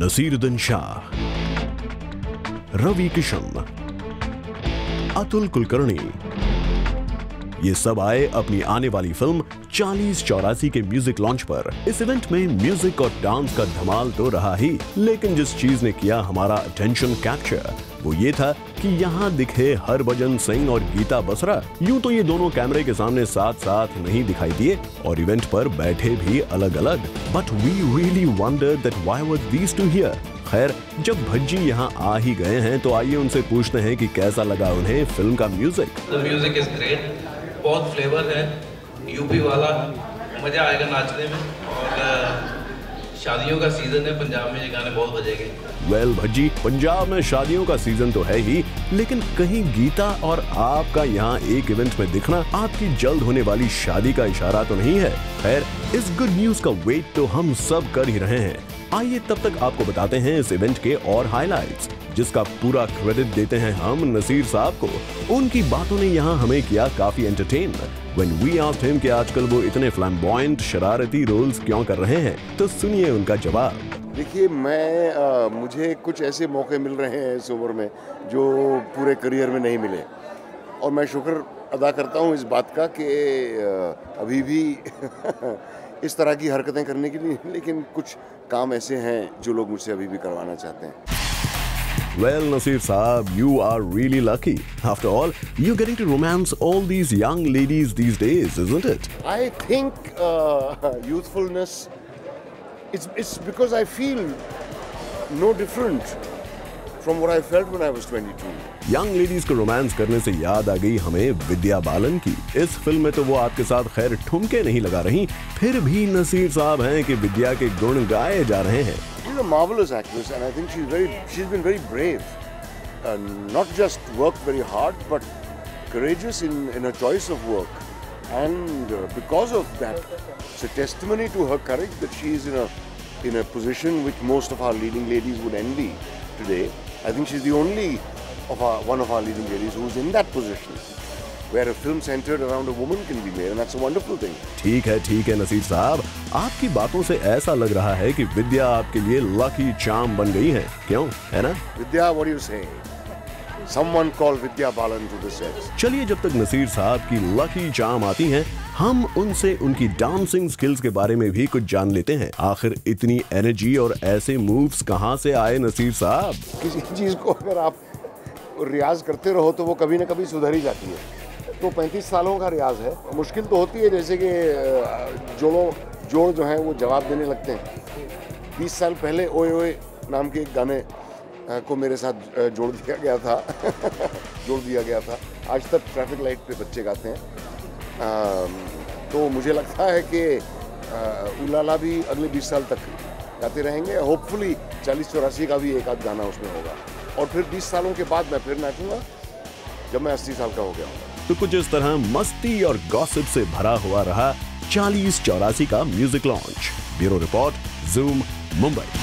नसीरुद्दीन शाह, रवि किशन, अतुल कुलकर्णी, ये सब आए अपनी आने वाली फिल्म 4084 के म्यूजिक लॉन्च पर। इस इवेंट में म्यूजिक और डांस का धमाल तो रहा ही, लेकिन जिस चीज ने किया हमारा अटेंशन कैप्चर वो ये था कि यहाँ दिखे हरभजन सिंह और गीता बसरा। यूं तो ये दोनों कैमरे के सामने साथ साथ नहीं दिखाई दिए और इवेंट पर बैठे भी अलग अलग, but we really wonder that why was this to here. खैर, जब भज्जी यहाँ आ ही गए हैं तो आइए उनसे पूछते हैं कि कैसा लगा उन्हें फिल्म का music. The music is great, बहुत फ्लेवर है, यूपी वाला, मजा आएगा नाचने में। और शादियों का सीजन है, पंजाब में ये गाने बहुत बजेंगे। वेल भज्जी, पंजाब में शादियों का सीजन तो है ही, लेकिन कहीं गीता और आपका यहाँ एक इवेंट में दिखना आपकी जल्द होने वाली शादी का इशारा तो नहीं है? खैर, इस गुड न्यूज का वेट तो हम सब कर ही रहे हैं। आइए तब तक आपको बताते हैं इस इवेंट के और हाइलाइट्स, जिसका पूरा क्रेडिट देते हैं हम नसीर साहब को। उनकी बातों ने यहाँ हमें किया काफी entertain. When we asked him कि आजकल वो इतने फ्लैम्बॉयंट शरारती रोल्स क्यों कर रहे हैं, तो सुनिए उनका जवाब। देखिए, मुझे कुछ ऐसे मौके मिल रहे हैं इस उम्र में जो पूरे करियर में नहीं मिले, और मैं शुक्र अदा करता हूँ इस बात का कि अभी भी इस तरह की हरकतें करने के लिए, लेकिन कुछ काम ऐसे हैं जो लोग मुझसे अभी भी करवाना चाहते हैं। Well, Nasir Saab, you are really lucky. After all, you're getting to romance all these young ladies these days, isn't it? I think youthfulness, it's because I feel no different from what I felt when I was 22. Young ladies को romance करने से याद आ गई हमें विद्या बालन की। इस film में तो वो आपके साथ खैर ठुमके नहीं लगा रही, फिर भी नसीर साहब हैं कि विद्या के गुण गाए जा रहे हैं। She's a marvelous actress, and I think she's been very brave. Not just worked very hard, but courageous in her choice of work. And because of that, it's a testimony to her courage that she is in a position which most of our leading ladies would envy today. I think she's the only one of our leading ladies who's in that position, where a film centered around a woman can be made, and that's a wonderful thing. ठीक है नसीर साहब, आपकी बातों से ऐसा लग रहा है कि विद्या आपके लिए लकी चार्म बन गई है, क्यों? है ना? विद्या, what do you say? Someone call Vidya Balan to the set. चलिए, जब तक नसीर साहब की लकी चार्म आती हैं, हम उनसे उनकी डांसिंग स्किल्स के बारे में भी कुछ जान लेते हैं। आखिर इतनी एनर्जी और ऐसे मूव्स कहाँ से आए नसीर साहब? किसी चीज को अगर आप रियाज करते रहो तो वो कभी ना कभी सुधर ही जाती है। तो 35 सालों का रियाज है। मुश्किल तो होती है, जैसे कि जोड़ जो हैं वो जवाब देने लगते हैं। 20 साल पहले ओए ओए नाम के एक गाने को मेरे साथ जोड़ दिया गया था। आज तक ट्रैफिक लाइट पे बच्चे गाते हैं। तो मुझे लगता है कि उलाला भी अगले 20 साल तक गाते रहेंगे। होपफुली 4084 का भी एक आध गाना उसमें होगा, और फिर 20 सालों के बाद मैं फिर नाचूंगा जब मैं 80 साल का हो गया हूँ। तो कुछ इस तरह मस्ती और गॉसिप से भरा हुआ रहा 4084 का music launch. Bureau report, zoom, Mumbai.